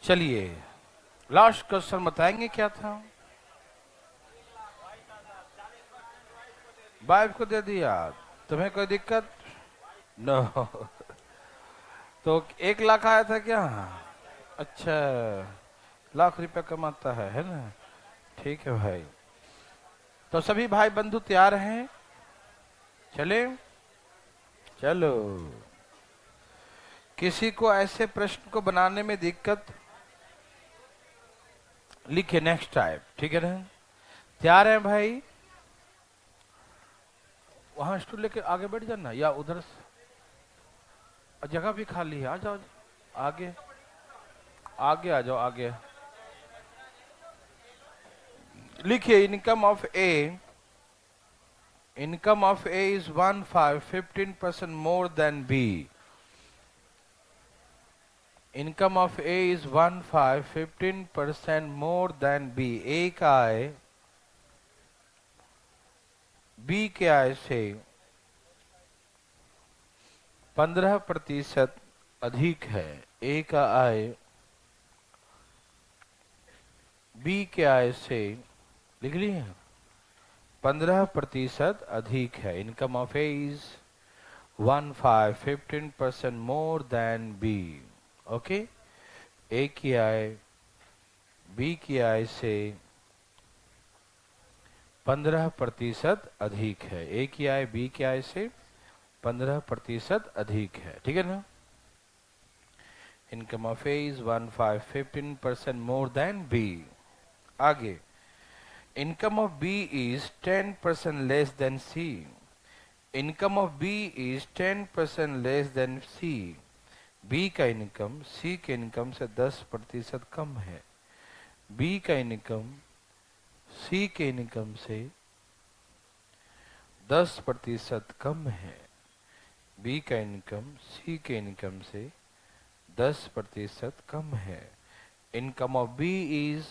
चलिए last question बताएंगे क्या था। वाइफ को दे दिया, तुम्हें कोई दिक्कत? नो। तो 1 लाख आया था क्या? अच्छा, लाख रुपया कमाता है ना? ठीक है भाई। तो सभी भाई बंधु तैयार हैं? चले चलो। किसी को ऐसे प्रश्न को बनाने में दिक्कत? लिखे नेक्स्ट टाइप, ठीक है ना? तैयार हैं भाई? वहां स्टूल लेके आगे बैठ जाना या उधर जगह भी खाली है, आ जाओ आगे। आगे आ जाओ आगे। लिखिए income of A is 15% more than B. Income of A is 15% more than B. A का आय बी के आय से 15% अधिक है। ए का आय बी के आय से, लिख लिए, 15% अधिक है। Income of A is 15% more than B. Okay, A की आय बी की आय से 15% अधिक है। ए की आय बी की आय से 15% अधिक है, ठीक है ना? Income of A is 15% more than B. आगे, income of B is 10% less than C. Income of B is 10% less than C. B का इनकम सी के इनकम से 10% कम है। बी का इनकम सी के इनकम से 10% कम है। बी का इनकम सी के इनकम से 10% कम है। Income of B is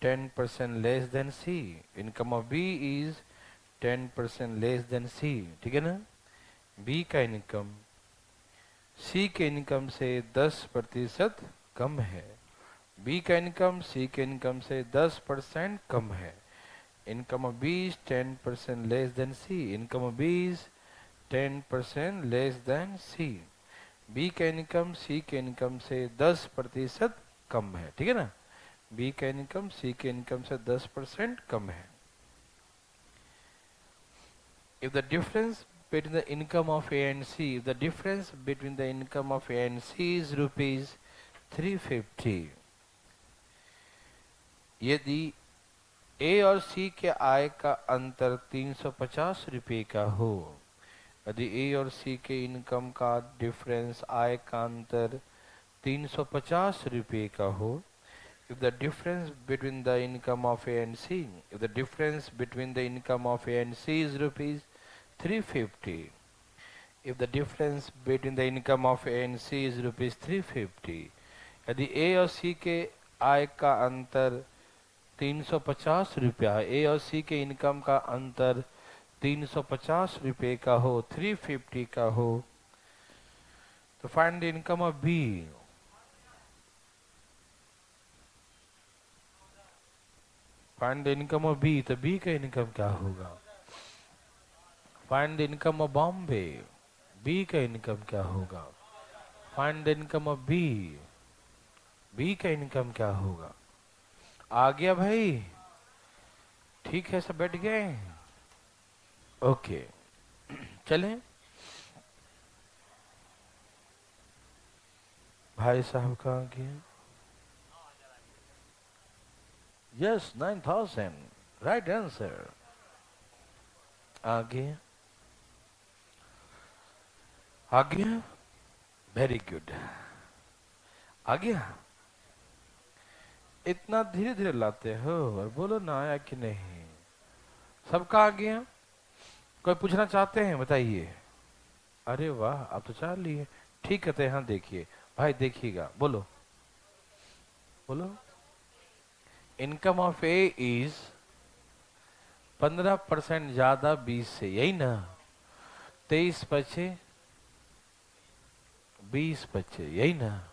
10% less than C. Income of B is 10% less than C, ठीक है ना? बी का इनकम सी के इनकम से 10% कम है। बी का इनकम सी के इनकम से 10% कम है। Income of B is 10% less than C. Income of B is 10% less than C. B का इनकम सी के इनकम से 10% कम है, ठीक है ना? बी का इनकम सी के इनकम से 10% कम है। If the difference between the income of A and C, if the difference between the income of A and C is rupees 350, यदि ए और सी के आय का अंतर 350 रुपये का हो, यदि ए और सी के इनकम का डिफरेंस आय का अंतर 350 रुपये का हो, if the difference between the income of A and C, if the difference between the income of A and C is rupees 350, if the difference between the income of A and C is rupees 350, यदि ए और सी के आय का अंतर 350 रुपया है, ए और सी के income का अंतर 350 रुपये का हो, 350 का हो, तो find the income of B. Find the income of B, तो बी का इनकम क्या होगा? Find the income of Bombay, B का इनकम क्या होगा? Find the income of B, B का इनकम क्या होगा? आ गया भाई? ठीक है, सब बैठ गए? ओके, चलें। भाई साहब कहाँ गए? Yes, 9000 right answer. आगे आ गया, वेरी गुड, आ गया। इतना धीरे धीरे लाते हो और बोलो ना आया कि नहीं। सबका आ गया? कोई पूछना चाहते हैं, बताइए। अरे वाह, आप तो चाह लिए। ठीक है, तो यहाँ देखिए भाई, देखिएगा, बोलो बोलो। इनकम ऑफ ए इज 15% ज्यादा 20 से, यही ना? 23 बचे 20 बचे, यही ना?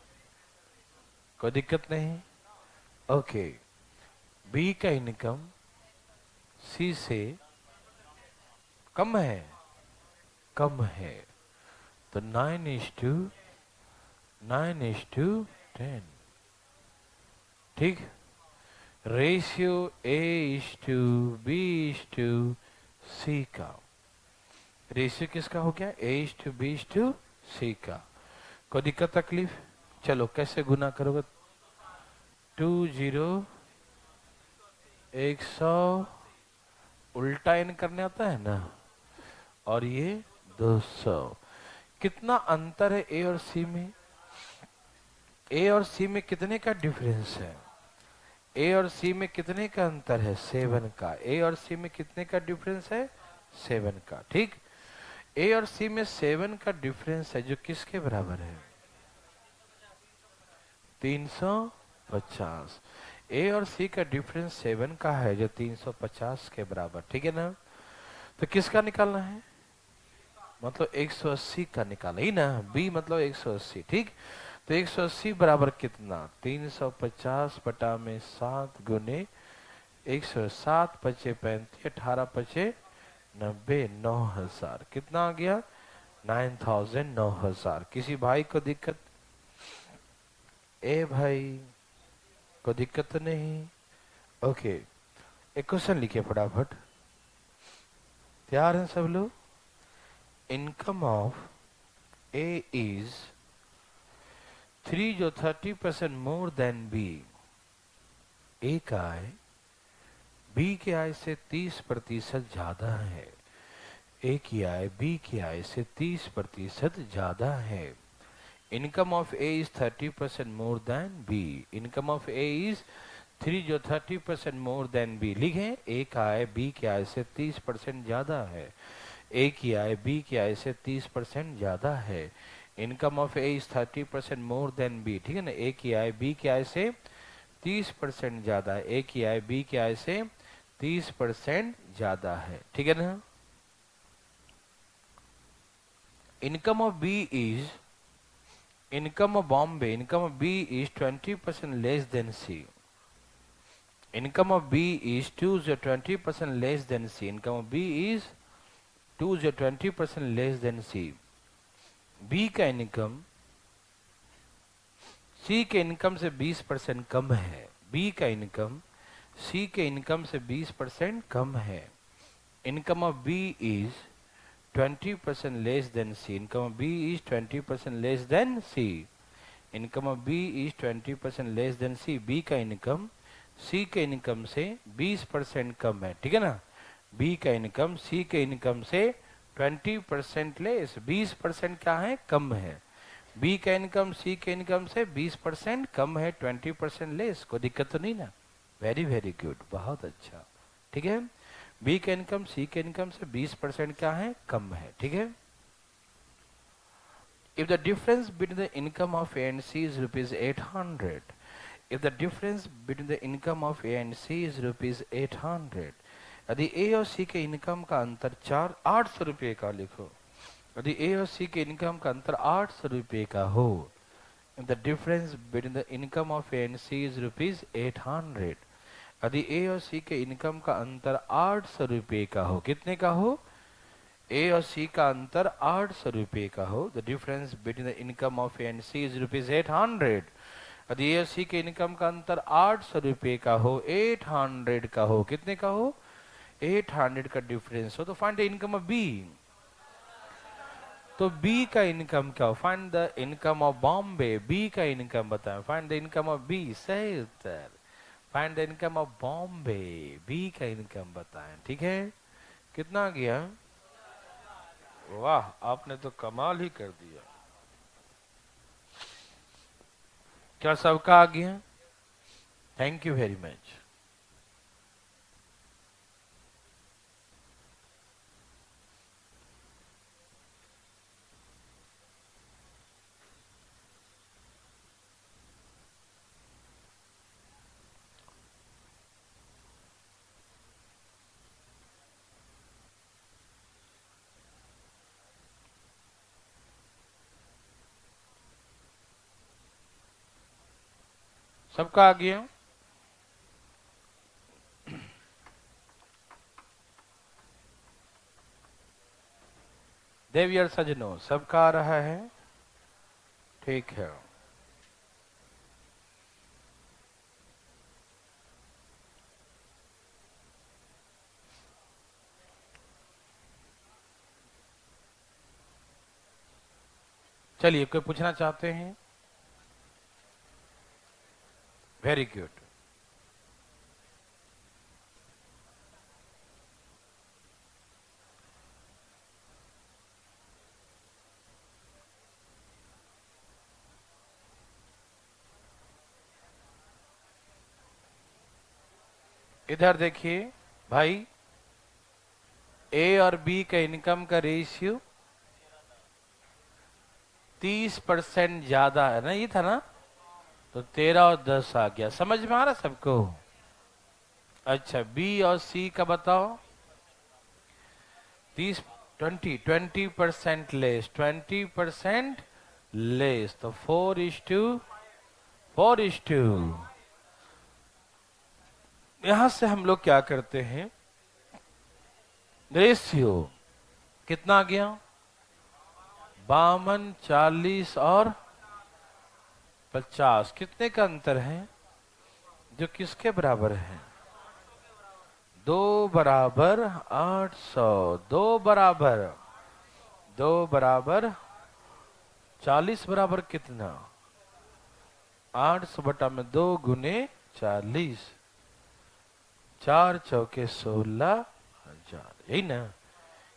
कोई दिक्कत नहीं। ओके, बी का इनकम सी से कम है, कम है, तो 9:10, ठीक। रेशियो A/B/C का, रेशियो किसका हो गया? A/B/C का। कोई दिक्कत तकलीफ? चलो कैसे गुना करोगे? 20, 100, उल्टा इन करने आता है ना, और ये 200। कितना अंतर है ए और सी में? ए और सी में कितने का डिफरेंस है? ए और सी में कितने का अंतर है? 7 का। ए और सी में कितने का डिफरेंस है? 7 का, ठीक। ए और सी में 7 का डिफरेंस है, जो किसके बराबर है? 350। ए और सी का डिफरेंस 7 का है, जो 350 के बराबर, ठीक है ना। तो किसका निकालना है? मतलब 180 का निकाला ही ना, बी मतलब 180, ठीक। तो 180 बराबर कितना? 350 बटा में 7 गुने 107, 5 35, 18 5 90, 9,000। कितना आ गया? 9,000, 9,000। किसी भाई को दिक्कत? ए भाई को दिक्कत तो नहीं? ओके, एक क्वेश्चन लिखिए फटाफट। तैयार हैं सब लोग? इनकम ऑफ ए इज 3, जो 30% मोर देन बी। ए का आय बी के आय से 30% ज्यादा है। ए की आय बी की आय से 30% ज्यादा है। Income of A is 30% more than B. Income of A is 3, जो 30% मोर देन बी। लिखें, ए का आय बी की आय से 30% ज्यादा है। ए की आय बी की आय से 30% ज्यादा है। Income of A is 30% more than B, ठीक है ना। ए की आय बी की आय से 30% ज्यादा है। ए की आय बी की आय से 30% ज्यादा है, ठीक है ना। Income of B is, income of Bombay, income of B is 20% less than C. Income of B is 2, जो 20% less than C. Income of B is 2, जो 20% लेस देन सी। बी का इनकम सी के इनकम से 20% कम है। B का income C के income से 20% कम है। Income of B is 20% less than C. Income of B is 20% less than C. Income of B is 20% less than C. B का इनकम सी के इनकम से 20% कम है, ठीक है ना। बी का इनकम सी के इनकम से 20% लेस, 20% क्या है? कम है। बी का इनकम सी के इनकम से 20% कम है, 20% लेस। कोई दिक्कत तो नहीं ना? वेरी वेरी गुड, बहुत अच्छा, ठीक है। बी का इनकम सी के इनकम से 20% क्या है? कम है, ठीक है। If the difference between the income of A and C is rupees 800, if the difference between the income of A and C is rupees 800, यदि A और C के इनकम का अंतर 800 रुपये का, लिखो, यदि A और C के इनकम का अंतर 800 रुपये का हो, if the difference between the income of A and C is rupees 800, यदि A और C के इनकम का अंतर 800 रुपये का हो, कितने का हो? ए और सी का अंतर 800 रुपये का हो, the difference between the income of A and C is rupees 800। यदि ए और सी के इनकम का अंतर 800 रुपये का हो, 800 का हो, कितने का हो? 800 का डिफरेंस हो, तो find the income of B. तो बी का इनकम क्या हो? Find the income of Bombay. B का इनकम बताएं। Find the income of B, सही उत्तर। Find the income of Bombay, B का इनकम बताएं, ठीक है। कितना आ गया? वाह, आपने तो कमाल ही कर दिया। क्या सबका आ गया? Thank you very much. सबका आ गया? देवियर सजनों, सबका आ रहा है? ठीक है। चलिए, कोई पूछना चाहते हैं? Very good. इधर देखिए भाई, ए और बी का इनकम का रेशियो 30% ज्यादा है ना, ये था ना? तो 13 और 10 आ गया। समझ में आ रहा सबको? अच्छा, बी और सी का बताओ। 30, 20% लेस, 20% लेस, तो 4:4:2। यहां से हम लोग क्या करते हैं, रेशियो कितना आ गया? 52, 40 और 50। कितने का अंतर है? जो किसके बराबर है? 2 = 800। 2 = 40 बराबर कितना? 800/2 गुने 40। 4×4 = 16,000। यही ना?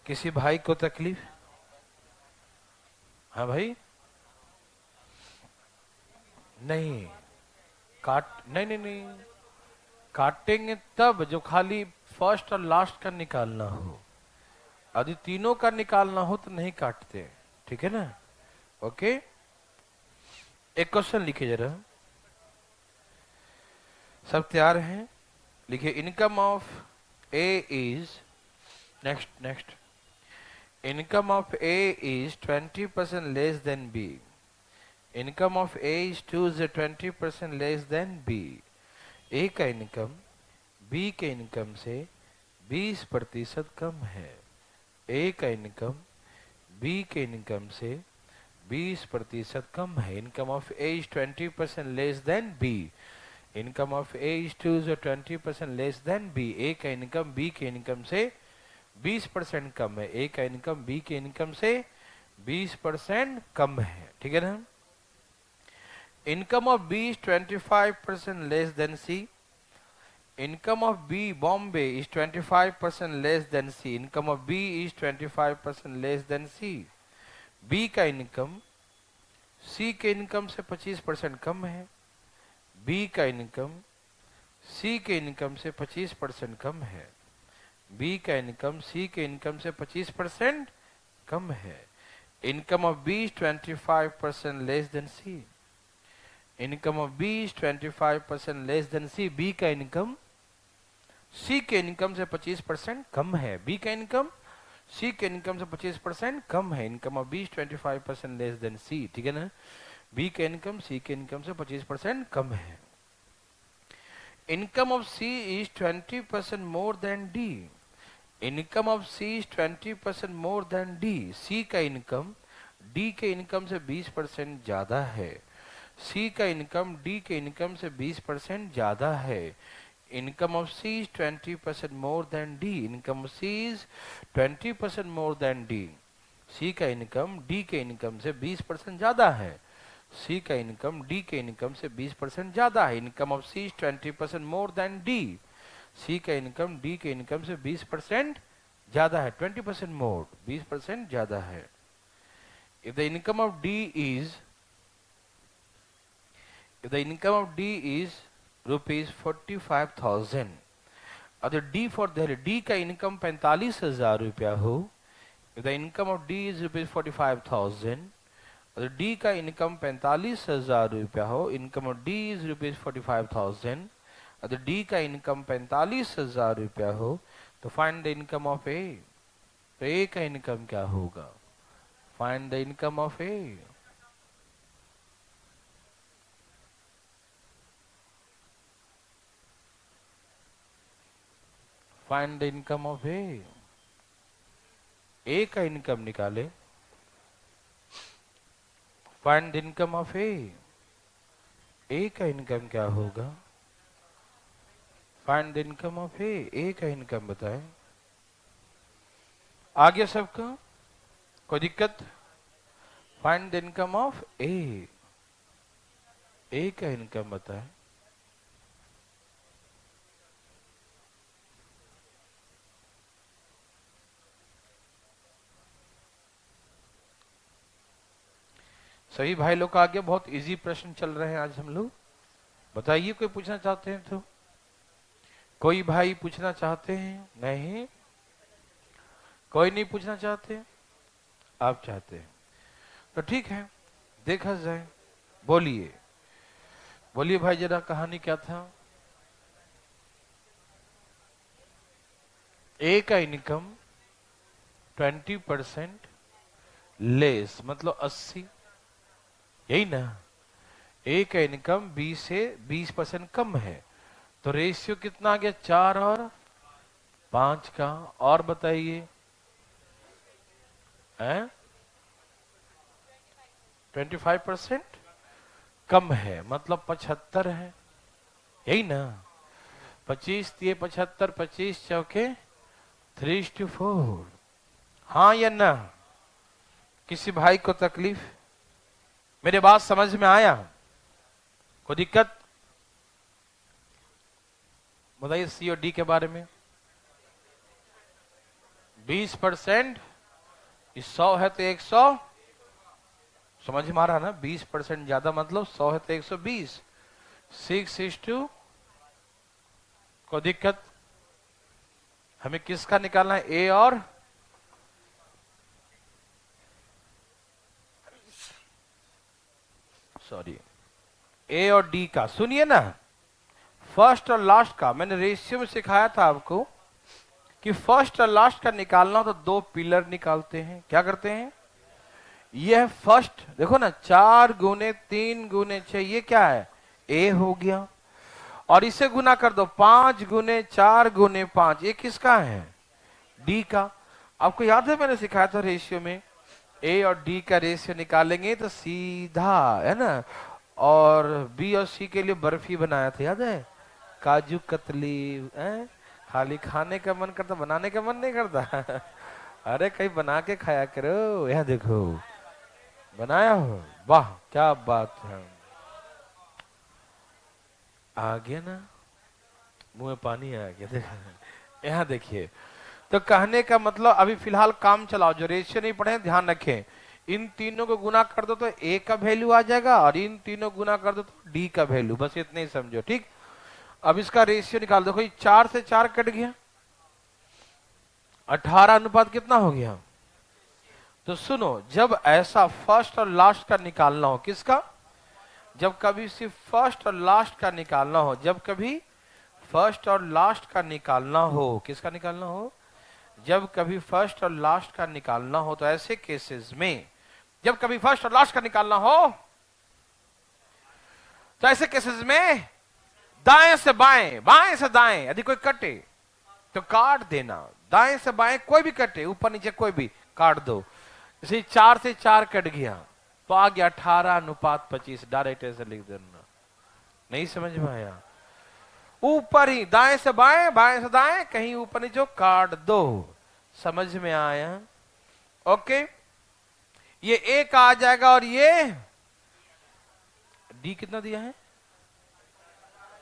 किसी भाई को तकलीफ? हाँ भाई। नहीं नहीं नहीं नहीं, काटेंगे तब जो खाली फर्स्ट और लास्ट का निकालना हो। यदि तीनों का निकालना हो तो नहीं काटते। ठीक है ना? ओके। एक क्वेश्चन लिखिए जरा। सब तैयार हैं? लिखिए, income of A is, next next, income of A is 20% less than B. Income of A is 20% less than B. A का इनकम बी के इनकम से 20% कम है। ए का इनकम बी के इनकम से 20% कम है। Income of A is 20% less than B. Income of A is 20% less than B. A का इनकम बी के इनकम से 20% कम है। ए का इनकम बी के इनकम से 20% कम है। ठीक है ना? Income of B is 25% less than C. Income of B Bombay is 25% less than C. Income of B is 25% less than C. B का इनकम C के इनकम से 25% कम है। B का इनकम C के इनकम से 25% कम है। B का इनकम C के इनकम से 25% कम है। Income of B is 25% less than C. Income of B is 25% less than C. B का इनकम सी के इनकम से 25% कम है। बी का इनकम सी के इनकम से 25% कम है। Income of B 25% less than C. ठीक है ना? बी का इनकम सी के इनकम से 25% कम है। Income of C is 20% more than D. Income of C is 20% more than D. C का इनकम डी के इनकम से 20% ज्यादा है। सी का इनकम डी के इनकम से 20% ज्यादा है। Income of C is 20% more than D. Income of C is 20% more than D. C का इनकम D के इनकम से 20% ज्यादा है। C का इनकम D के इनकम से 20% ज्यादा है। Income of C is 20% more than D. C का इनकम D के इनकम से 20% ज्यादा है। 20% more, 20% ज्यादा है। If the income of D is, if the income of D is ₹45,000, अगर डी फॉर डी का इनकम 45,000 रुपया हो, the income of D is ₹45,000, अगर डी का इनकम 45,000 रुपया हो, इनकम ऑफ डी इज ₹45,000, अगर डी का इनकम 45,000 रुपया हो, तो find the income of A. तो ए का इनकम क्या होगा? Find the income of A. Find the income of A का इनकम निकाले। Find the income of A का इनकम क्या होगा? Find the income of A का इनकम बताएं। आगे सबका कोई दिक्कत? Find the income of A का इनकम बताएं। सभी भाई लोग का आगे बहुत इजी प्रश्न चल रहे हैं आज हम लोग। बताइए, कोई पूछना चाहते हैं तो? कोई भाई पूछना चाहते हैं? नहीं, कोई नहीं पूछना चाहते? आप चाहते हैं तो ठीक है, देखा जाए। बोलिए बोलिए भाई, जरा कहानी क्या था? ए का इनकम 20% लेस, मतलब 80, यही ना? ए का इनकम 20 से 20% कम है, तो रेशियो कितना आ गया? 4 और 5 का। और बताइए, 25% कम है, मतलब 75 है, यही ना? 25 दिए 75, 25 चौके 3:4। हाँ या ना? किसी भाई को तकलीफ? मेरे बात समझ में आया? कोई दिक्कत? बताइए सी और डी के बारे में। 20%, 100 है तो 100, समझ में आ रहा ना? 20% ज्यादा मतलब 100 है तो 120। 6:2। कोई दिक्कत? हमें किसका निकालना है? ए और ए और डी का। सुनिए ना, फर्स्ट और लास्ट का मैंने रेशियो में सिखाया था आपको कि फर्स्ट और लास्ट का निकालना हो तो 2 पिलर निकालते हैं। क्या करते हैं? यह फर्स्ट, देखो ना, 4 गुने 3 गुने 6, ये क्या है? ए हो गया। और इसे गुना कर दो, 5 गुने 4 गुने 5, ये किसका है? डी का। आपको याद है मैंने सिखाया था रेशियो में, ए और डी का रेशियो निकालेंगे तो सीधा, है ना? और बी और सी के लिए बर्फी बनाया था, याद है? काजू कतली। खाली खाने का मन करता, बनाने का मन नहीं करता? अरे कहीं बना के खाया करो। यह देखो, बनाया हो, वाह क्या बात है। आ गया ना? मुंह में पानी आ गया। देखो यहाँ देखिए, तो कहने का मतलब अभी फिलहाल काम चलाओ, जो रेशियो नहीं पढ़े ध्यान रखें। इन तीनों को गुना कर दो तो ए का वैल्यू आ जाएगा, और इन तीनों गुना कर दो तो डी का वैल्यू। बस इतने ही समझो, ठीक? अब इसका रेशियो निकाल दो। 4 से 4 कट गया, 18 अनुपात कितना हो गया? तो सुनो, जब ऐसा फर्स्ट और लास्ट का निकालना हो, किसका? जब कभी सिर्फ फर्स्ट और लास्ट का निकालना हो, जब कभी फर्स्ट और लास्ट का निकालना हो, किसका निकालना हो? जब कभी फर्स्ट और लास्ट का निकालना हो, तो ऐसे केसेस में, जब कभी फर्स्ट और लास्ट का निकालना हो तो ऐसे केसेस में दाएं से बाएं, बाएं से दाएं, यदि कोई कटे तो काट देना। दाएं से बाएं कोई भी कटे, ऊपर नीचे कोई भी, काट दो। इसे 4 से 4 कट गया तो आ गया 18 अनुपात 25। डायरेक्ट ऐसे लिख देना। नहीं समझ में आया? ऊपर ही, दाएं से बाएं, बाएं से दाएं, कहीं ऊपर नीचे काट दो। समझ में आया? ओके, ये ए का आ जाएगा, और ये डी कितना दिया है?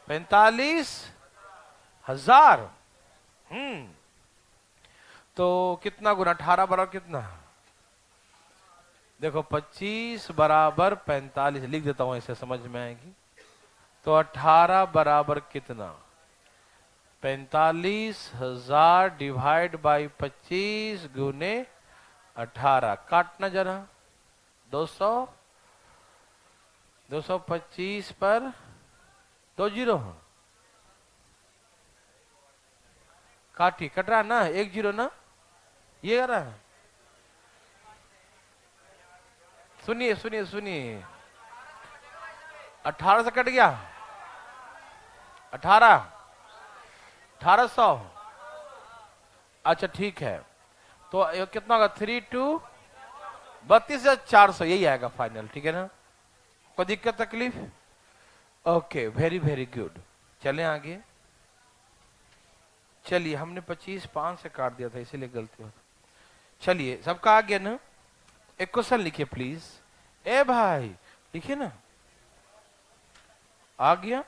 45,000। तो कितना गुना 18 बराबर कितना? देखो 25 बराबर 45, लिख देता हूं, ऐसे समझ में आएगी। तो 18 बराबर कितना? 45,000 डिवाइड बाई 25 गुने 18। काटना जरा, 200, 225 पर 2 जीरो काटी, कट रहा ना? 1 जीरो ना? ये कर रहा है। सुनिए सुनिए सुनिए, 18 से कट गया, 18, 1800, अच्छा ठीक है, तो ये कितना होगा, 32,400 यही आएगा फाइनल, ठीक है ना? कोई दिक्कत तकलीफ? Okay, very very good. चलें आगे। चलिए, हमने 25,500 से काट दिया था इसीलिए गलती हो। चलिए, सबका आ गया ना? एक क्वेश्चन लिखिए प्लीज। ए भाई लिखिए ना, आ गया?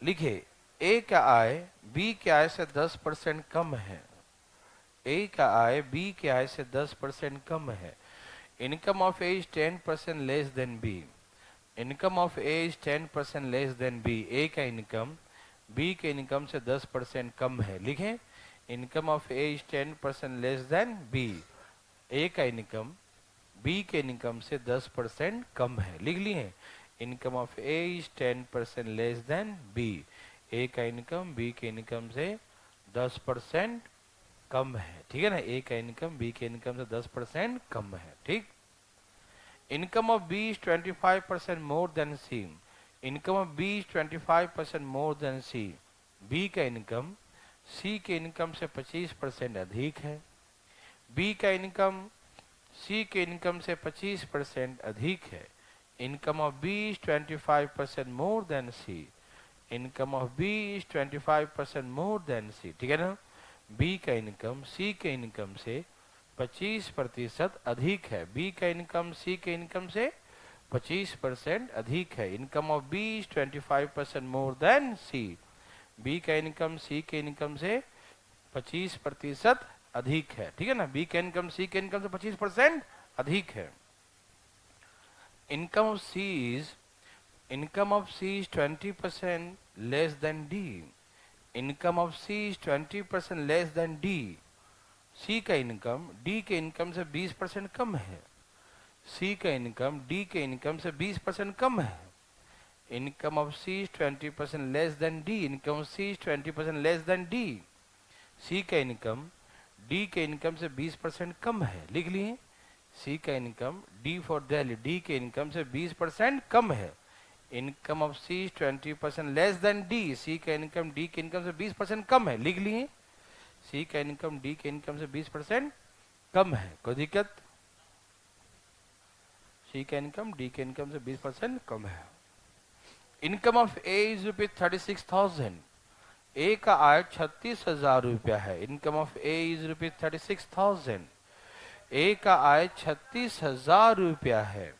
लिखिए, ए का आय बी के आय से 10% कम है। ए का आय बी के आय से 10% कम है। Income of A is 10% less than B. Income of A is 10% less than B. A का इनकम बी के इनकम से 10% कम है। लिखें, income of A is 10% less than B. A का इनकम बी के इनकम से 10% कम है। लिख लिए, income of A is 10% less than B. A का इनकम बी के इनकम से 10% कम है, ठीक है ना? ए का इनकम बी के इनकम से 10% कम है, ठीक? Income of B is 25% more than C. Income of B is 25% more than C. B का इनकम सी के इनकम से 25% अधिक है। बी का इनकम सी के इनकम से 25% अधिक है। Income of B is 25% more than C. Income of B is 25% more than C, ठीक है ना? बी का इनकम सी के इनकम से 25% अधिक है। बी का इनकम सी के इनकम से 25% अधिक है। Income of B is 25% more than C. B का इनकम सी के इनकम से 25% अधिक है, ठीक है ना? बी का इनकम सी के इनकम से 25% अधिक है। Income of C is 20% less than D. Income of C is 20% less than D. C का इनकम डी के इनकम से 20% कम है। सी का इनकम डी के इनकम से 20% कम है। Income of C is 20% less than D. Income of C is 20% less than D. C का इनकम डी के इनकम से 20% कम है। लिख लिए, सी का income D for Delhi D के इनकम से 20% कम है। Income of C is 20% less than D. C का इनकम डी के इनकम से 20% कम है। लिख लिए, सी का इनकम डी के इनकम से 20% कम है। कोई दिक्कत? सी का इनकम डी के इनकम से 20% कम है। Income of A is ₹36,000। A का आय 36,000 रुपया है। Income of A is ₹36,000। A का आय 36,000 रुपया है।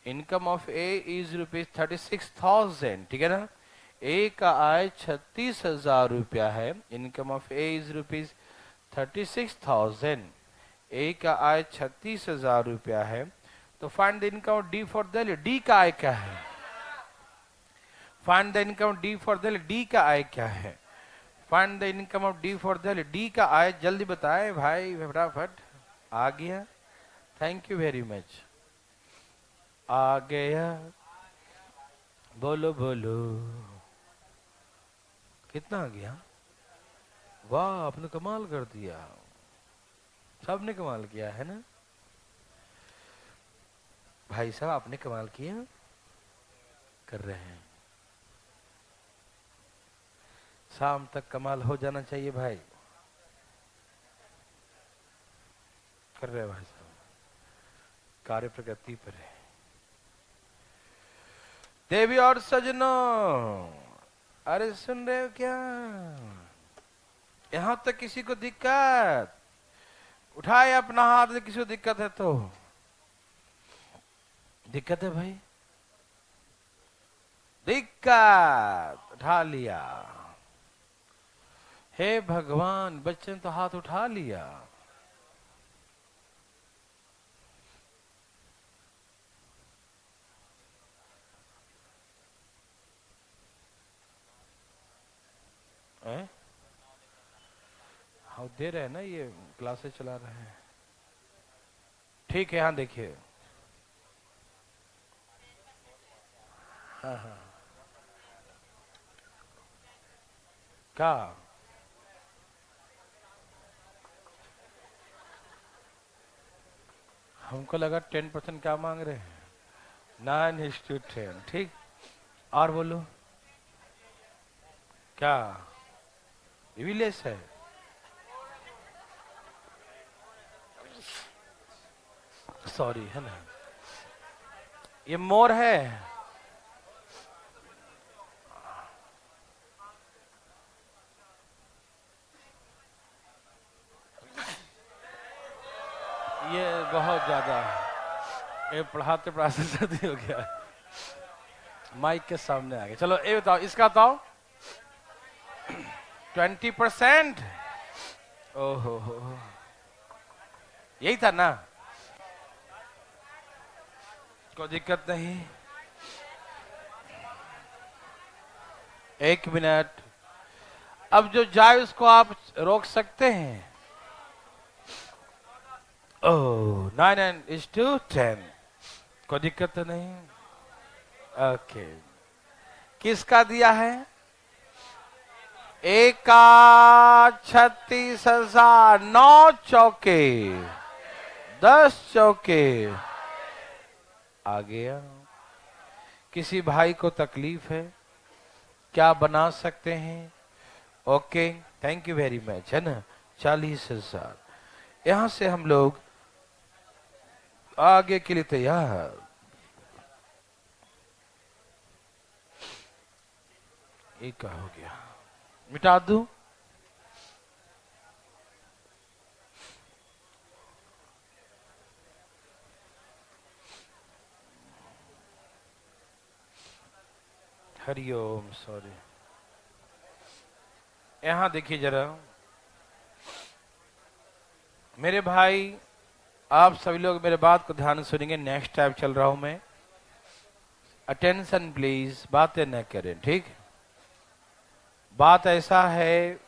इनकम ऑफ ए इज ₹36,000, ठीक है ना? ए का आय 36,000 रुपया है। Income of A is ₹36,000। A का आय 36,000 रुपया है। तो find the income of D for Delhi. D का आय क्या है? Find the income of D for Delhi. D का आय क्या है? Find the income of D for Delhi. D का आय जल्दी बताए भाई, फटाफट। आ गया? Thank you very much. आ गया? बोलो बोलो, कितना आ गया? वाह, आपने कमाल कर दिया। सबने कमाल किया है ना भाई साहब? आपने कमाल किया, कर रहे हैं। शाम तक कमाल हो जाना चाहिए भाई। कर रहे हैं भाई साहब, कार्य प्रगति पर है। देवी और सजनों, अरे सुन रहे हो क्या? यहां तक किसी को दिक्कत? उठाए अपना हाथ, किसी को दिक्कत है तो। दिक्कत है भाई? दिक्कत उठा लिया। हे भगवान, बच्चे ने तो हाथ उठा लिया। हाँ दे रहे हैं ना, ये क्लासेस चला रहे हैं। ठीक है, हाँ देखिए। हाँ हाँ, क्या? हमको लगा 10% क्या मांग रहे हैं। नॉन इंस्टीट्यूट, ठीक। और बोलो क्या? विलेज है? सॉरी, है ना, ये मोर है। ये बहुत ज्यादा, ये पढ़ाते पढ़ाते सर्दी हो गया, माइक के सामने आ गया। चलो ये बताओ, इसका बताओ। 20%। ओहो हो, यही था ना, कोई दिक्कत नहीं। 1 मिनट। अब जो जाए उसको आप रोक सकते हैं। ओह, 9:10। कोई दिक्कत तो नहीं। ओके, किसका दिया है? 36,000। 9 चौके, 10 चौके आ गया। किसी भाई को तकलीफ है, क्या बना सकते हैं? Okay, thank you very much, है ना। 40,000। यहां से हम लोग आगे के लिए तैयार। एक का हो गया, मिटा दूं? हरिओम, सॉरी। यहां देखिए जरा मेरे भाई, आप सभी लोग मेरे बात को ध्यान से सुनेंगे। नेक्स्ट टाइम चल रहा हूं मैं, अटेंशन प्लीज, बातें न करें, ठीक? बात ऐसा है,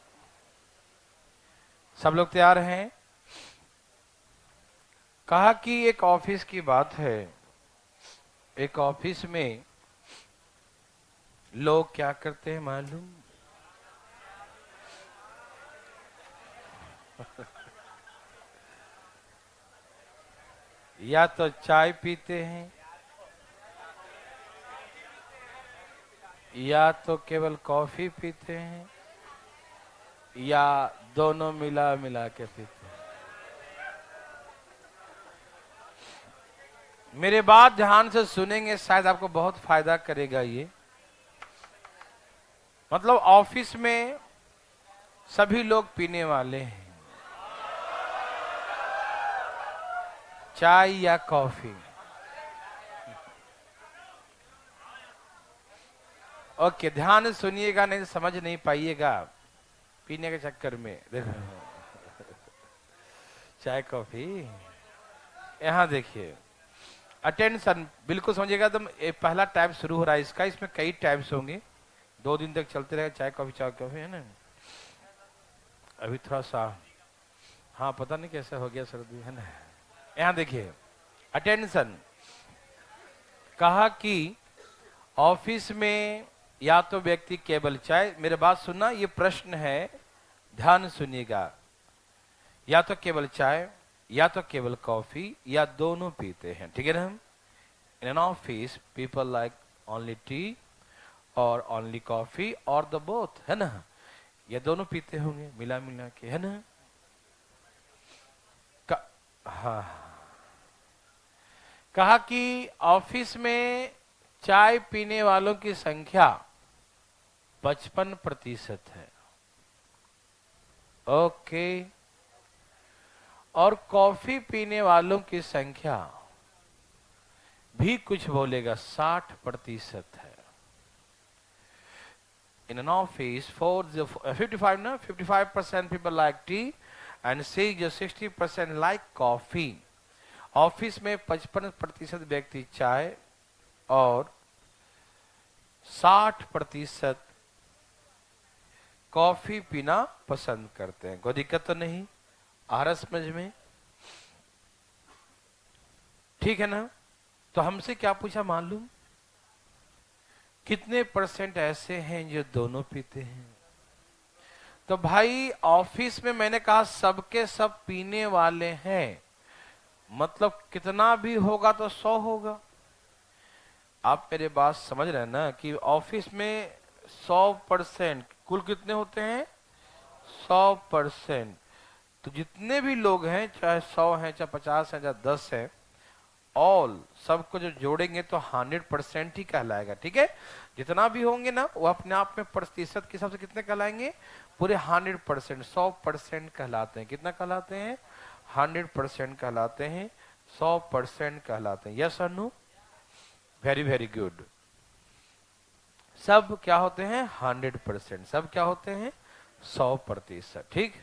सब लोग तैयार हैं? कहा कि एक ऑफिस की बात है। एक ऑफिस में लोग क्या करते हैं मालूम? या तो चाय पीते हैं, या तो केवल कॉफी पीते हैं, या दोनों मिला मिला के पीते हैं। मेरे बात ध्यान से सुनेंगे, शायद आपको बहुत फायदा करेगा ये। मतलब ऑफिस में सभी लोग पीने वाले हैं, चाय या कॉफी। ओके, ध्यान से सुनिएगा, नहीं तो समझ नहीं पाइएगा पीने के चक्कर में। देखो, चाय कॉफी। यहां देखिए, अटेंशन बिल्कुल समझिएगा। एकदम पहला टाइप शुरू हो रहा है इसका, इसमें कई टाइप्स होंगे, 2 दिन तक चलते रहेगा। चाय कॉफी, है ना। अभी थोड़ा सा, हाँ, पता नहीं कैसे हो गया सर्दी, है ना। यहां देखिए, अटेंशन। कहा कि ऑफिस में या तो व्यक्ति केवल चाय, मेरे बात सुनना, ये प्रश्न है, ध्यान सुनिएगा। या तो केवल चाय, या तो केवल कॉफी, या दोनों पीते हैं, ठीक है ना। In an office people like only T और ओनली कॉफी और द बोथ, है ना। ये दोनों पीते होंगे मिला मिला के, है ना। हाँ, कहा कि ऑफिस में चाय पीने वालों की संख्या 55% है। ओके, और कॉफी पीने वालों की संख्या भी कुछ बोलेगा 60% है। In an office 55% people like T and 60% like coffee. Office में 55% व्यक्ति चाय और 60% कॉफी पीना पसंद करते हैं। कोई दिक्कत तो नहीं आ रहा समझ में? ठीक है ना। तो हमसे क्या पूछा मालूम? कितने % ऐसे हैं जो दोनों पीते हैं? तो भाई ऑफिस में मैंने कहा सबके सब पीने वाले हैं, मतलब कितना भी होगा तो 100 होगा। आप मेरे बात समझ रहे हैं ना कि ऑफिस में 100% कुल कितने होते हैं? 100%। तो जितने भी लोग हैं, चाहे 100 हैं, चाहे 50 हैं, चाहे 10 हैं, ऑल, सबको जो जोड़ेंगे तो 100% ही कहलाएगा, ठीक है। जितना भी होंगे ना वो अपने आप में प्रतिशत के हिसाब से कितने कहलाएंगे, पूरे 100%, 100% कहलाते हैं। कितना कहलाते हैं, 100% कहलाते हैं, 100% कहलाते हैं। यस और नो, वेरी वेरी गुड। सब क्या होते हैं, 100%, सब क्या होते हैं, 100%, ठीक।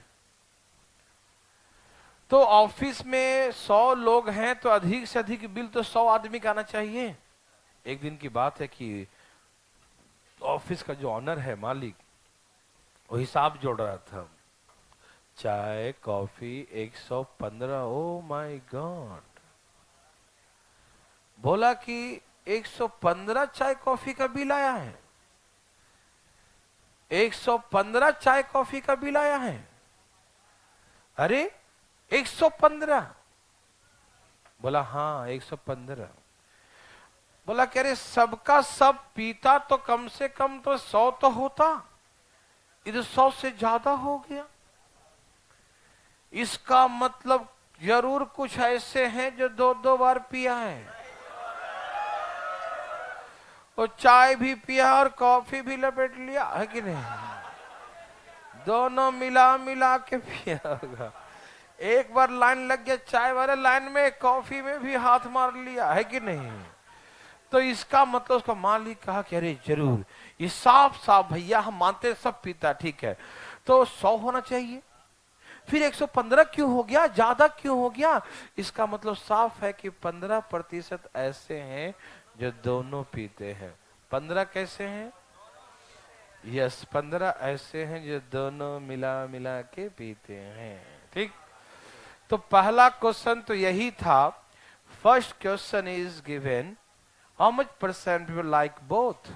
तो ऑफिस में 100 लोग हैं तो अधिक से अधिक बिल तो 100 आदमी का आना चाहिए। एक दिन की बात है कि ऑफिस का जो ऑनर है, मालिक, वो हिसाब जोड़ रहा था, चाय कॉफी 115, ओ माय गॉड। बोला कि 115 चाय कॉफी का बिल आया है, 115 चाय कॉफी का बिल आया है। अरे 115, बोला हाँ 115। बोला कह रहे सबका सब पीता तो कम से कम तो 100 तो होता, इधर 100 से ज्यादा हो गया। इसका मतलब जरूर कुछ ऐसे हैं जो 2-2 बार पिया है, और चाय भी पिया और कॉफी भी लपेट लिया है कि नहीं, दोनों मिला मिला के पिया होगा। एक बार लाइन लग गया चाय वाले लाइन में, कॉफी में भी हाथ मार लिया है कि नहीं। तो इसका मतलब उसका मालिक कहा कि अरे जरूर, ये साफ साफ भैया हम मानते सब पीता, ठीक है, तो 100 होना चाहिए, फिर 115 क्यों हो गया, ज्यादा क्यों हो गया। इसका मतलब साफ है कि 15% ऐसे हैं जो दोनों पीते हैं। 15 कैसे हैं, यस 15 ऐसे हैं जो दोनों मिला मिला के पीते हैं, ठीक। तो पहला क्वेश्चन तो यही था। First question is given, how much percent people like both,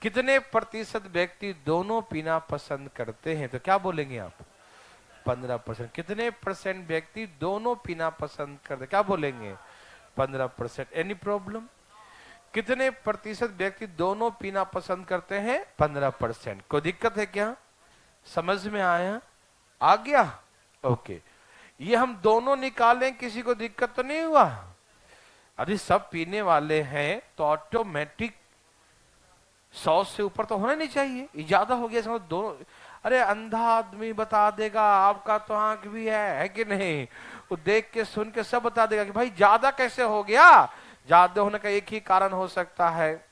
कितने प्रतिशत व्यक्ति दोनों पीना पसंद करते हैं। तो क्या बोलेंगे आप, 15%। कितने परसेंट व्यक्ति दोनों पीना पसंद करते, क्या बोलेंगे, 15%। एनी प्रॉब्लम, कितने प्रतिशत व्यक्ति दोनों पीना पसंद करते हैं, 15%। कोई दिक्कत है क्या, समझ में आया, आ गया, ओके। ये हम दोनों निकालें, किसी को दिक्कत तो नहीं हुआ। अरे सब पीने वाले हैं तो ऑटोमेटिक 100 से ऊपर तो होना नहीं चाहिए, ये ज्यादा हो गया समझ दोनों। अरे अंधा आदमी बता देगा, आपका तो आंख भी है कि नहीं, वो देख के सुन के सब बता देगा कि भाई ज्यादा कैसे हो गया। ज्यादा होने का एक ही कारण हो सकता है,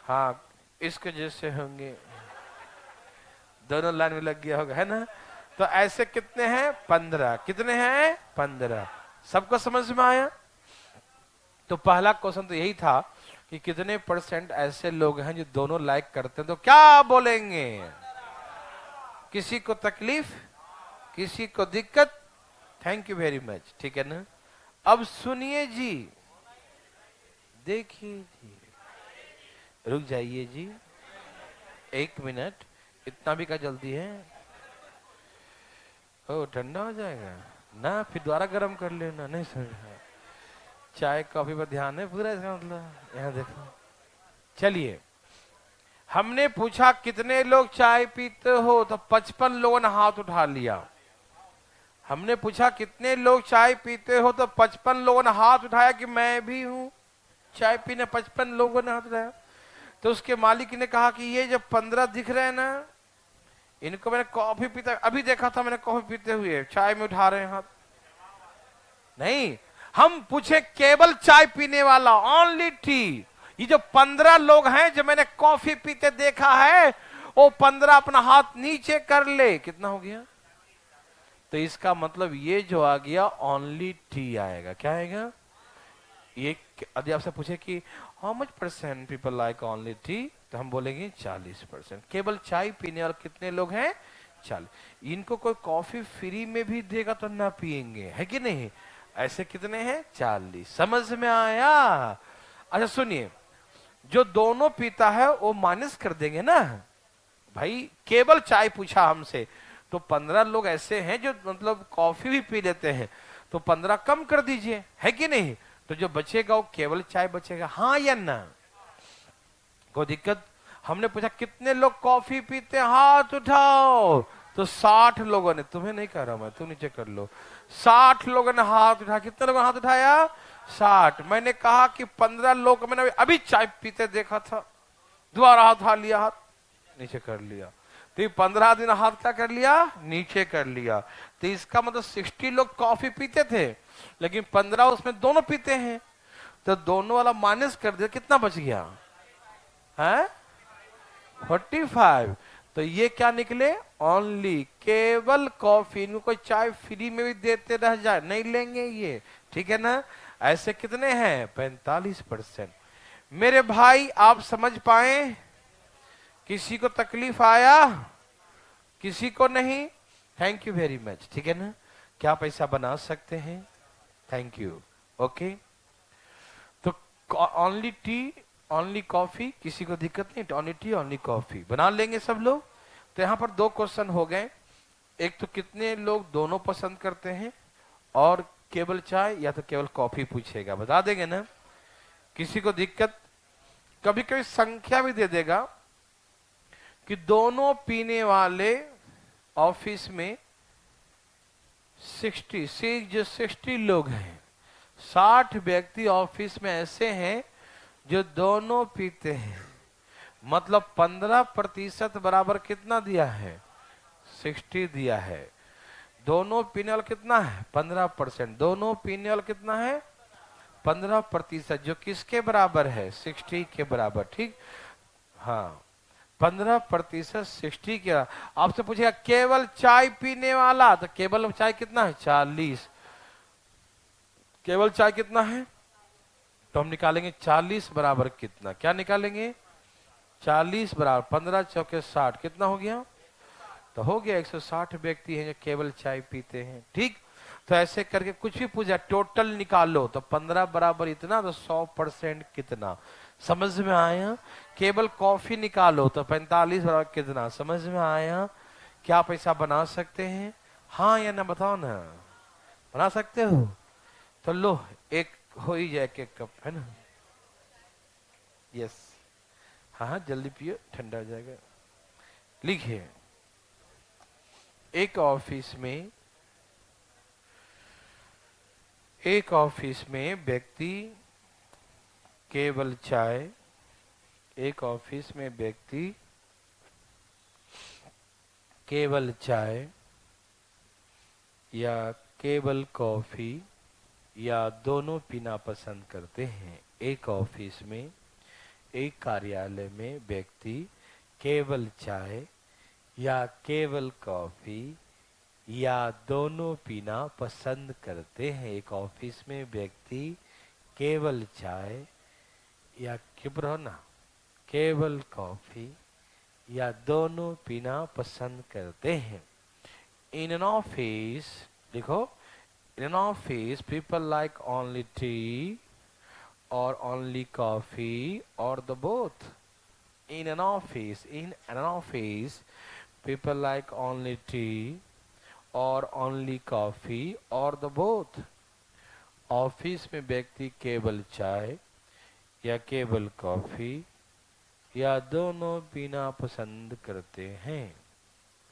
हाँ इसके जैसे होंगे, दोनों लाइन में लग गया होगा, है ना। तो ऐसे कितने हैं, 15। कितने हैं, 15। सबको समझ में आया। तो पहला क्वेश्चन तो यही था कि कितने परसेंट ऐसे लोग हैं जो दोनों लाइक करते हैं। तो क्या बोलेंगे, किसी को तकलीफ, किसी को दिक्कत, थैंक यू वेरी मच, ठीक है ना। अब सुनिए जी, देखिए जी, रुक जाइए जी 1 मिनट, इतना भी क्या जल्दी है, ओ ठंडा हो जाएगा ना, फिर दोबारा गर्म कर लेना, नहीं समझा। चाय कॉफी पर ध्यान है पूरा, इसका मतलब यहाँ देखो। चलिए, हमने पूछा कितने लोग चाय पीते हो, तो 55 लोगों ने हाथ उठा लिया। हमने पूछा कितने लोग चाय पीते हो, तो 55 लोगों ने हाथ उठाया कि मैं भी हूं चाय पीने, 55 लोगों ने हाथ उठाया। तो उसके मालिक ने कहा कि ये जो 15 दिख रहे हैं ना, इनको मैंने कॉफी पीता अभी देखा था, मैंने कॉफी पीते हुए, चाय में उठा रहे हैं हाथ। नहीं, हम पूछे केवल चाय पीने वाला, ओनली टी। ये जो 15 लोग हैं जो मैंने कॉफी पीते देखा है, वो 15 अपना हाथ नीचे कर ले, कितना हो गया। तो इसका मतलब ये जो आ गया ओनली टी आएगा। क्या आएगा, ये यदि आपसे पूछे कि how much percent people like only T, तो हम बोलेंगे 40%। केवल चाय पीने वाले कितने लोग हैं, 40। इनको कोई कॉफी फ्री में भी देगा तो ना पिएंगे, है कि नहीं। ऐसे कितने हैं, 40। समझ में आया। अच्छा सुनिए, जो दोनों पीता है वो माइनस कर देंगे ना भाई। केवल चाय पूछा हमसे, तो 15 लोग ऐसे हैं जो मतलब कॉफी भी पी लेते हैं, तो 15 कम कर दीजिए, है कि नहीं। तो जो बचेगा वो केवल चाय बचेगा, हाँ या ना, कोई दिक्कत। हमने पूछा कितने लोग कॉफी पीते हैं, हाथ उठाओ, तो 60 लोगों ने, तुम्हें नहीं कह रहा मैं, तुम नीचे कर लो, 60 लोगों ने हाथ उठाया। कितने लोगों ने हाथ उठाया, 60। मैंने कहा कि 15 लोग मैंने अभी चाय पीते देखा था, दोबारा हाथ उठा लिया, हाथ नीचे कर लिया, तो ये 15 दिन हाथ क्या कर लिया, नीचे कर लिया। तो इसका मतलब 60 लोग कॉफी पीते थे, लेकिन 15 उसमें दोनों पीते हैं, तो दोनों वाला माइनस कर दिया, कितना बच गया है 45। तो ये क्या निकले, ओनली, केवल कॉफी। इनको चाय फ्री में भी देते रह जाए नहीं लेंगे ये, ठीक है ना। ऐसे कितने हैं 45%। मेरे भाई आप समझ पाए, किसी को तकलीफ आया, किसी को नहीं, थैंक यू वेरी मच, ठीक है ना। क्या पैसा बना सकते हैं, थैंक यू, ओके। तो ओनली टी, ओनली कॉफी, किसी को दिक्कत नहीं, ओनली टी ओनली कॉफी बना लेंगे सब लोग। तो यहाँ पर दो क्वेश्चन हो गए, एक तो कितने लोग दोनों पसंद करते हैं, और केवल चाय या तो केवल कॉफी पूछेगा, बता देंगे ना। किसी को दिक्कत, कभी कभी संख्या भी दे देगा कि दोनों पीने वाले ऑफिस में 60 लोग हैं, 60 व्यक्ति ऑफिस में ऐसे हैं जो दोनों पीते हैं, मतलब 15% बराबर कितना दिया है, 60 दिया है। दोनों पीने वाला कितना है 15%, दोनों पीने वाला कितना है 15%, जो किसके बराबर है 60 के बराबर, ठीक। हाँ 15% 60 के। आपसे पूछेगा केवल चाय पीने वाला, तो केवल चाय कितना है 40, केवल चाय कितना है, तो हम निकालेंगे 40 बराबर कितना, क्या निकालेंगे 40 बराबर 15 चौके 60, कितना हो गया, तो हो गया 160 व्यक्ति हैं जो केवल चाय पीते हैं, ठीक। तो ऐसे करके कुछ भी पूछा टोटल निकालो, तो 15 बराबर इतना, तो 100% कितना, समझ में आया। केवल कॉफी निकालो तो 45 बराबर कितना, समझ में आया। क्या पैसा बना सकते हैं, हाँ या ना बताओ ना, बना सकते हो। तो लो एक हो ही जाए एक कप, है ना, यस, हाँ हाँ जल्दी पियो ठंडा हो जाएगा। लिखिए, एक ऑफिस में व्यक्ति केवल चाय, एक ऑफिस में व्यक्ति केवल चाय या केवल कॉफी या दोनों पीना पसंद करते हैं। एक ऑफिस में, एक कार्यालय में व्यक्ति केवल चाय या केवल कॉफी या दोनों पीना पसंद करते हैं। एक ऑफिस में व्यक्ति केवल चाय या केवल कॉफी या दोनों पीना पसंद करते हैं। इन एन ऑफिस, देखो, in an office people like only T or only coffee or the both. In an office, people like only tea or only coffee or the both. Office में व्यक्ति केवल चाय या केवल कॉफी या दोनों पीना पसंद करते हैं।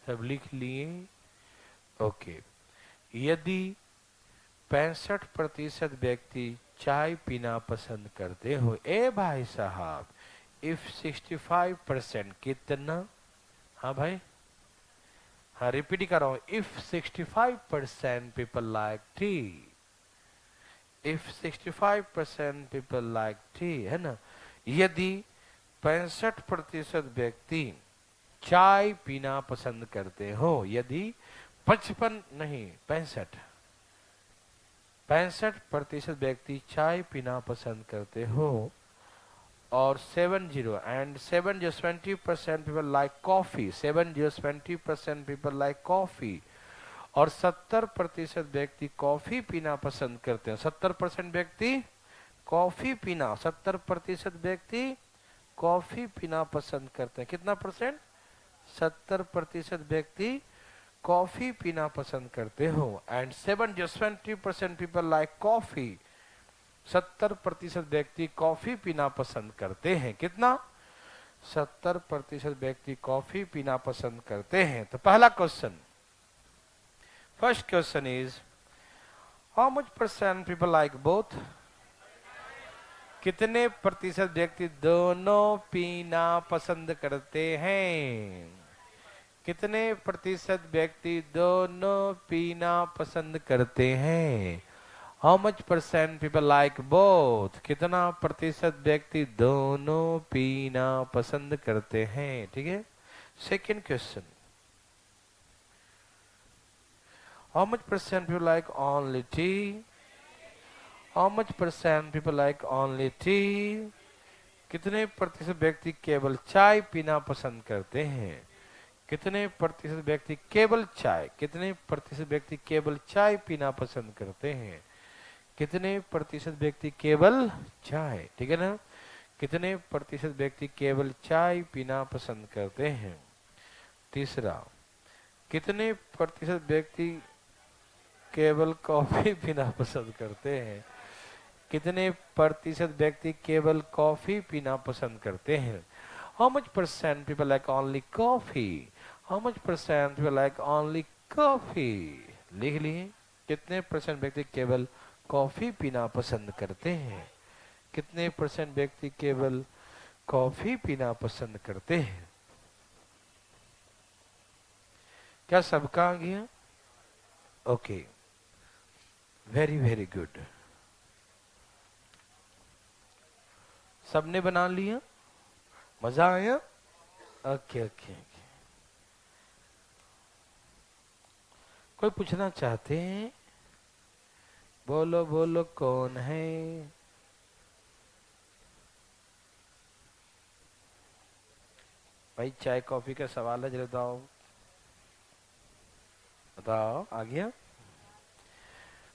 सब लिख लिए, ओके। यदि 65% व्यक्ति चाय पीना पसंद करते हो, ए भाई साहब, इफ 65% कितना, हाँ भाई, हाँ रिपीट कर रहा हूं, if 65% people like T, if 65% people like T, है ना। यदि 65% व्यक्ति चाय पीना पसंद करते हो, यदि 55 नहीं 65% व्यक्ति चाय पीना पसंद करते हो, और 20% people like coffee, 20% people like coffee, और 70% व्यक्ति कॉफी पीना पसंद करते हैं। 70% व्यक्ति कॉफी पीना, 70% व्यक्ति कॉफी पीना पसंद करते हैं। कितना परसेंट, 70% व्यक्ति कॉफी पीना पसंद करते हो। एंड 70% पीपल लाइक कॉफी, 70% व्यक्ति कॉफी पीना पसंद करते हैं। कितना, 70% व्यक्ति कॉफी पीना पसंद करते हैं। तो पहला question, first question is how much % people like both, कितने प्रतिशत व्यक्ति दोनों पीना पसंद करते हैं? कितने प्रतिशत व्यक्ति दोनों पीना पसंद करते हैं? How much percent people like both? कितना प्रतिशत व्यक्ति दोनों पीना पसंद करते हैं? ठीक है। Second question, how much percent people like only tea? How much percent people like only tea? कितने प्रतिशत व्यक्ति केवल चाय पीना पसंद करते हैं? कितने प्रतिशत व्यक्ति केवल चाय, कितने प्रतिशत व्यक्ति केवल चाय पीना पसंद करते हैं? कितने प्रतिशत व्यक्ति केवल चाय, ठीक है ना? कितने प्रतिशत व्यक्ति केवल चाय पीना पसंद करते हैं? तीसरा, कितने प्रतिशत व्यक्ति केवल कॉफी पीना पसंद करते हैं? कितने प्रतिशत व्यक्ति केवल कॉफी पीना पसंद करते हैं? How much percent people like only coffee? How much percent people like only coffee? लिख लिए। कितने परसेंट व्यक्ति केवल कॉफी पीना पसंद करते हैं? कितने परसेंट व्यक्ति केवल कॉफी पीना पसंद करते हैं? क्या सबका आ गया? Okay, very very good. सबने बना लिया? मजा आया? Okay okay okay. कोई पूछना चाहते हैं? बोलो बोलो, कौन है? भाई चाय कॉफी का सवाल है, जरा बताओ। बताओ, आ गया?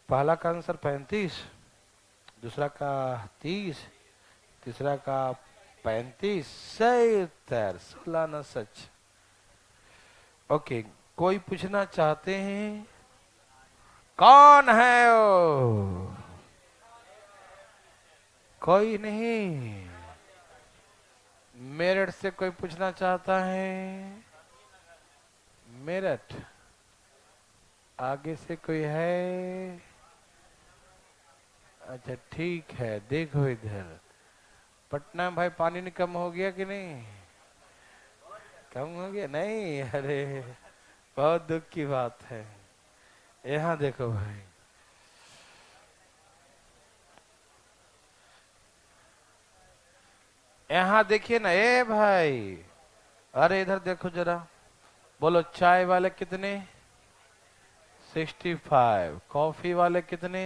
पहला का आंसर 35, दूसरा का 30, तीसरा का 35, सही उत्तर 16 ना सच। ओके, कोई पूछना चाहते हैं? कौन है वो? कोई नहीं। मेरठ से कोई पूछना चाहता है? मेरठ। आगे से कोई है? अच्छा ठीक है, देखो इधर। पटना में भाई पानी नहीं कम हो गया कि नहीं? कम हो गया? नहीं, अरे बहुत दुख की बात है। यहाँ देखो भाई, यहाँ देखिए ना। ए भाई, अरे इधर देखो जरा। बोलो, चाय वाले कितने? 65। कॉफी वाले कितने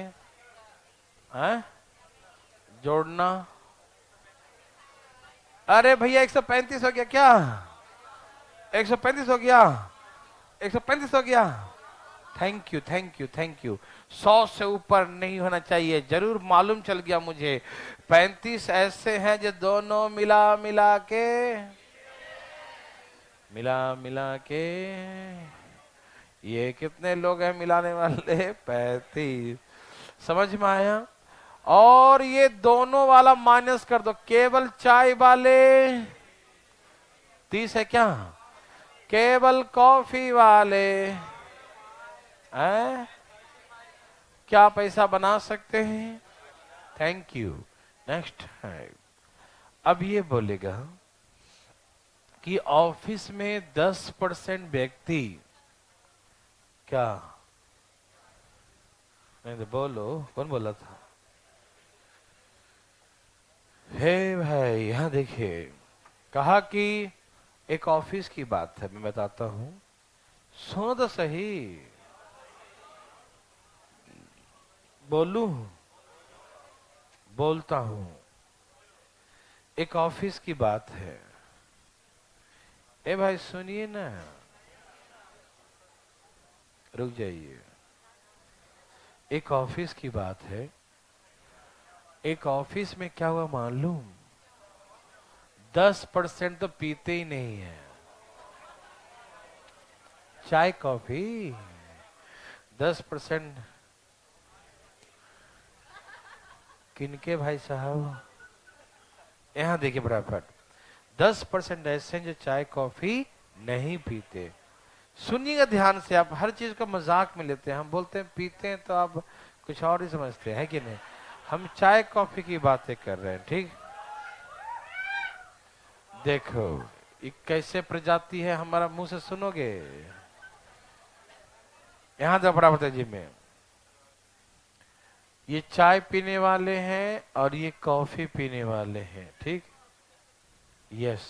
हैं? जोड़ना। अरे भैया 135 हो गया क्या? 135 हो गया? 135 हो गया? Thank you thank you thank you. 100 से ऊपर नहीं होना चाहिए, जरूर मालूम चल गया मुझे। 35 ऐसे हैं जो दोनों मिला मिला के ये कितने लोग हैं मिलाने वाले? 35। समझ में आया? और ये दोनों वाला माइनस कर दो, केवल चाय वाले 30 है क्या? केवल कॉफी वाले हैं? क्या पैसा बना सकते हैं? Thank you. नेक्स्ट है, अब ये बोलेगा कि ऑफिस में 10% व्यक्ति क्या? नहीं तो बोलो, कौन बोला था? हे भाई, यहां देखिए, कहा कि एक ऑफिस की बात है, मैं बताता हूं, सुनो तो सही। बोलूं? बोलता हूं। एक ऑफिस की बात है। ए भाई सुनिए ना, रुक जाइए। एक ऑफिस की बात है। एक ऑफिस में क्या हुआ मालूम? 10% तो पीते ही नहीं है चाय कॉफी। 10% किनके भाई साहब? यहां देखिए बराबर। 10% ऐसे हैं जो चाय कॉफी नहीं पीते। सुनिएगा ध्यान से, आप हर चीज को मजाक में लेते हैं। हम बोलते हैं पीते हैं तो आप कुछ और ही समझते हैं, है कि नहीं? हम चाय कॉफी की बातें कर रहे हैं, ठीक। देखो ये कैसे प्रजाति है, हमारा मुंह से सुनोगे। यहां तो बराबर जी में ये चाय पीने वाले हैं और ये कॉफी पीने वाले हैं, ठीक। यस,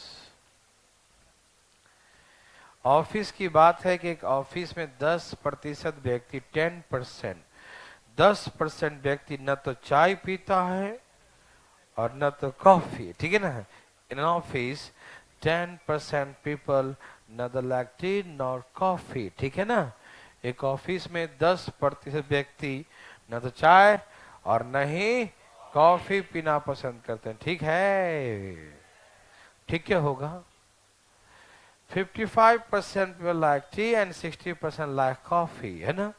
ऑफिस की बात है कि एक ऑफिस में 10% व्यक्ति 10%, 10% व्यक्ति न तो चाय पीता है और न तो कॉफी, ठीक है ना। In an office 10% people neither lack tea nor coffee, ठीक है ना। एक ऑफिस में 10% व्यक्ति न तो चाय और न ही कॉफी पीना पसंद करते हैं, ठीक है। ठीक क्या होगा? 55% people like T and 60% like coffee, है ना।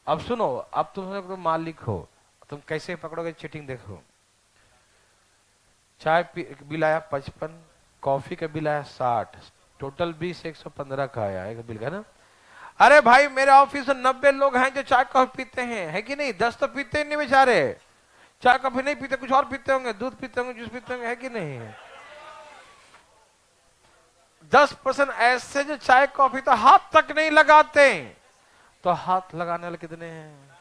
अब सुनो, अब तुम मालिक हो, तुम कैसे पकड़ोगे चीटिंग, देखो। चाय बिल आया 55, कॉफी का बिल आया 60, टोटल 20, 115 का आया एक बिल का ना। अरे भाई मेरे ऑफिस में 90 लोग हैं जो चाय कॉफी पीते हैं, है कि नहीं? 10 तो पीते ही नहीं बेचारे, चाय कॉफी नहीं पीते, कुछ और पीते होंगे, दूध पीते होंगे, जूस पीते होंगे, है कि नहीं? 10% ऐसे जो चाय कॉफी तो हाथ तक नहीं लगाते। तो हाथ लगाने वाले कितने हैं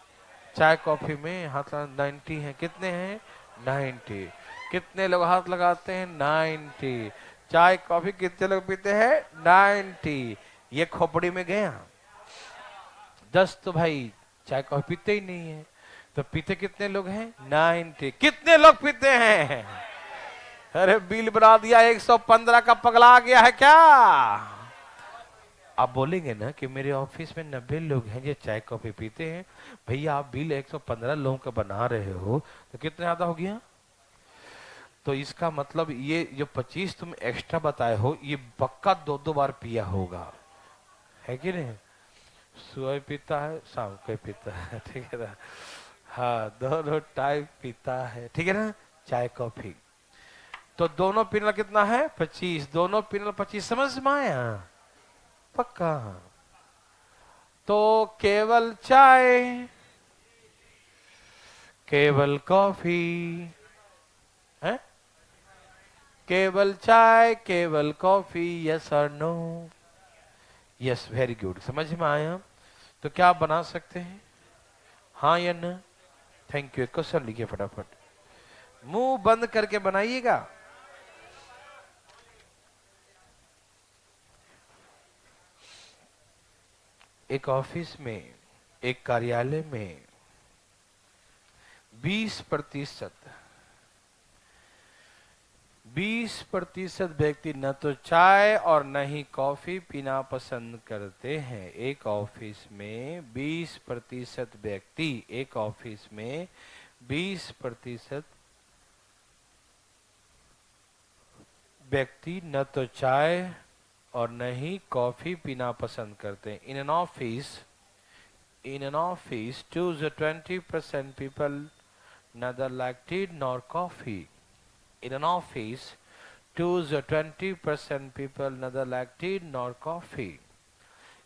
चाय कॉफी में? हाथ 90 है, कितने हैं? 90। कितने लोग हाथ लगाते हैं? 90। चाय कॉफी कितने लोग पीते हैं? 90। ये खोपड़ी में गया। 10 तो भाई चाय कॉफी पीते ही नहीं है, तो पीते कितने लोग हैं? 90। कितने लोग पीते हैं? अरे बिल बना दिया 115 का, पगला गया है क्या? आप बोलेंगे ना कि मेरे ऑफिस में 90 लोग हैं जो चाय कॉफी पीते हैं, भैया आप बिल 115 लोगों का बना रहे हो तो कितना ज्यादा हो गया? तो इसका मतलब ये जो 25 तुम एक्स्ट्रा बताए हो, ये पक्का 2-2 बार पिया होगा, है कि नहीं? सुबह पीता है, शाम को पीता है, ठीक है ना। हाँ, दोनों टाइम पीता है, ठीक है ना, चाय कॉफी। तो दोनों पीना कितना है? 25। दोनों पीना 25, समझ में आया? पक्का। तो केवल चाय, केवल कॉफी है, केवल चाय, केवल कॉफी, यस और नो? यस, वेरी गुड, समझ में आया। तो क्या आप बना सकते हैं, हाँ या ना? Thank you. क्वेश्चन लिखिए फटाफट, मुंह बंद करके बनाइएगा। एक ऑफिस में, एक कार्यालय में 20% 20% व्यक्ति न तो चाय और न ही कॉफी पीना पसंद करते हैं। एक ऑफिस में 20% व्यक्ति, एक ऑफिस में 20% व्यक्ति न तो चाय और न ही कॉफी पीना पसंद करते हैं। In an office 20% people neither like tea nor coffee. In an office 20% people neither like tea nor coffee.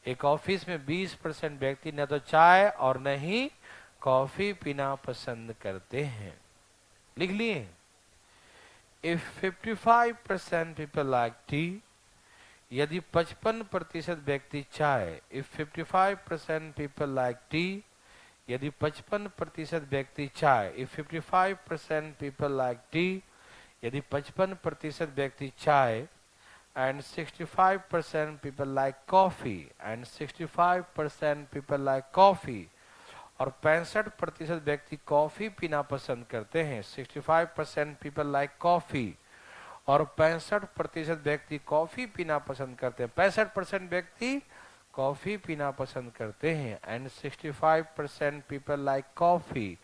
एक ऑफिस में 20% व्यक्ति न तो चाय और न ही कॉफी पीना पसंद करते हैं। लिख लिए? If 55% people like tea, यदि 55% व्यक्ति चाय, if 55% people like tea, यदि 55% व्यक्ति चाय, if 55% people like tea, यदि 55% व्यक्ति चाय, and 65% people like coffee, and 65% people like coffee, और 65% व्यक्ति कॉफी पीना पसंद करते हैं। 65% people like coffee, और 65% व्यक्ति कॉफी पीना पसंद करते हैं। 65% व्यक्ति कॉफी पीना पसंद करते हैं, एंड 65% पीपल लाइक कॉफी,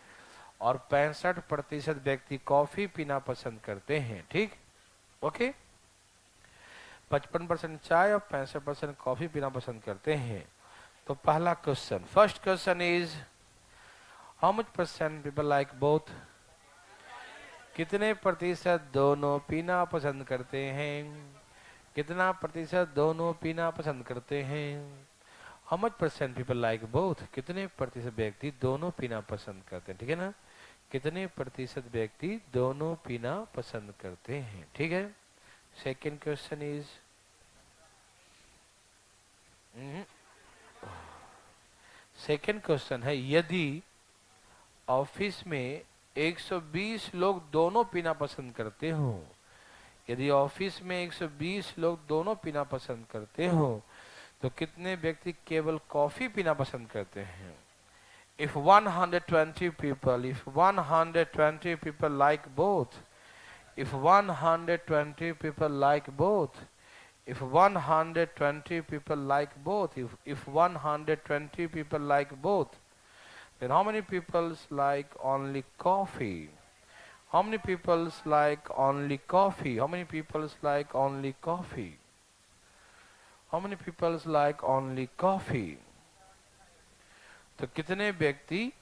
और 65% व्यक्ति कॉफी पीना पसंद करते हैं, ठीक। ओके, 55% चाय और 65% कॉफी पीना पसंद करते हैं। तो पहला question, first question is how much percent people like both? कितने प्रतिशत दोनों पीना पसंद करते हैं? कितना प्रतिशत दोनों पीना पसंद करते हैं? How much percent people like both? कितने प्रतिशत व्यक्ति दोनों पीना पसंद करते हैं, ठीक है ना। कितने प्रतिशत व्यक्ति दोनों पीना पसंद करते हैं? ठीक है। Second question is, second question है, यदि ऑफिस में 120 लोग दोनों पीना पसंद करते हो, यदि ऑफिस में 120 लोग दोनों पीना पसंद करते हो, तो कितने व्यक्ति केवल कॉफी पीना पसंद करते हैं? If 120 people, if 120 people like both, if 120 people like both, if 120 people like both, if 120 people like both, then how many people like only coffee? How many people like only coffee? How many people like only coffee? How many people like only coffee? तो कितने व्यक्ति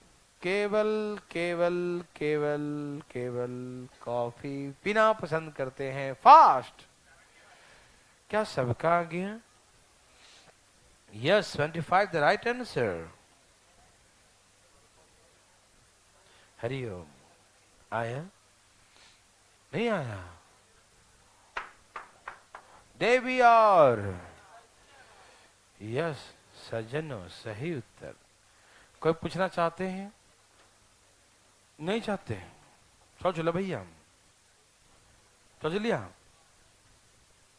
केवल केवल केवल केवल coffee पीना पसंद करते हैं? फास्ट। क्या सबका आ गया? Yes, 25 the right answer. Hariom. आया? नहीं आया? देवी और यस सज्जनों, सही उत्तर। कोई पूछना चाहते हैं? नहीं चाहते? सोच लो भैया, सोच लिया?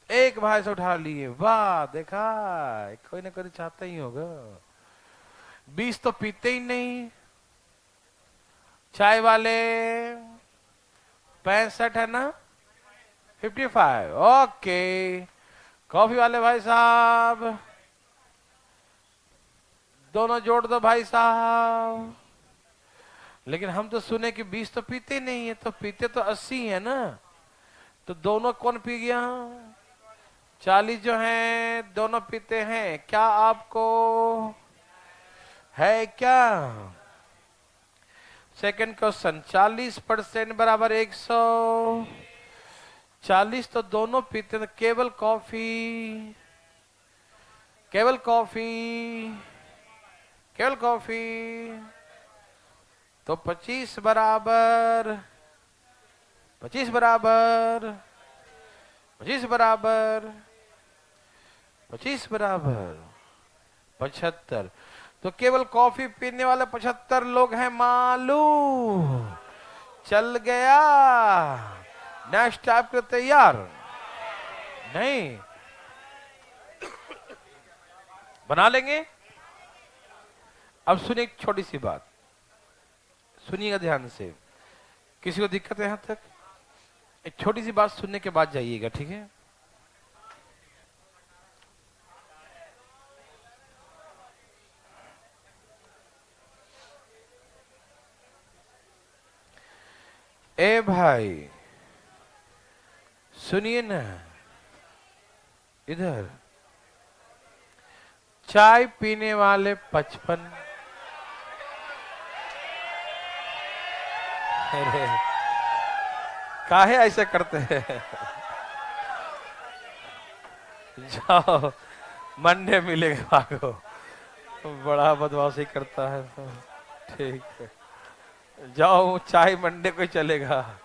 एक भाई से उठा लिए, वाह, देखा कोई ना कोई चाहता ही होगा। 20 तो पीते ही नहीं। चाय वाले 65 है ना? 55, ओके। कॉफी वाले भाई साहब दोनों जोड़ दो भाई साहब। लेकिन हम तो सुने कि 20 तो पीते नहीं है, तो पीते तो 80 है ना, तो दोनों कौन पी गया? 40 जो हैं दोनों पीते हैं। क्या आपको है क्या? सेकंड क्वेश्चन, 40% बराबर 140, तो दोनों पीते हैं, केवल कॉफी, केवल कॉफी, केवल कॉफी, तो 25 बराबर 25 बराबर 25 बराबर 25 बराबर 75, तो केवल कॉफी पीने वाले 75 लोग हैं। मालूम चल गया। नेक्स्ट आपके तैयार? नहीं बना लेंगे। अब सुनिए एक छोटी सी बात, सुनिएगा ध्यान से। किसी को दिक्कत है यहां तक? एक छोटी सी बात सुनने के बाद जाइएगा, ठीक है? ए भाई सुनिए ना, इधर चाय पीने वाले 55, अरे काहे ऐसे करते हैं? जाओ मंडे मिलेगा, भागो। बड़ा बदमाशी करता है तो ठीक है, जाओ चाय मंडे को चलेगा।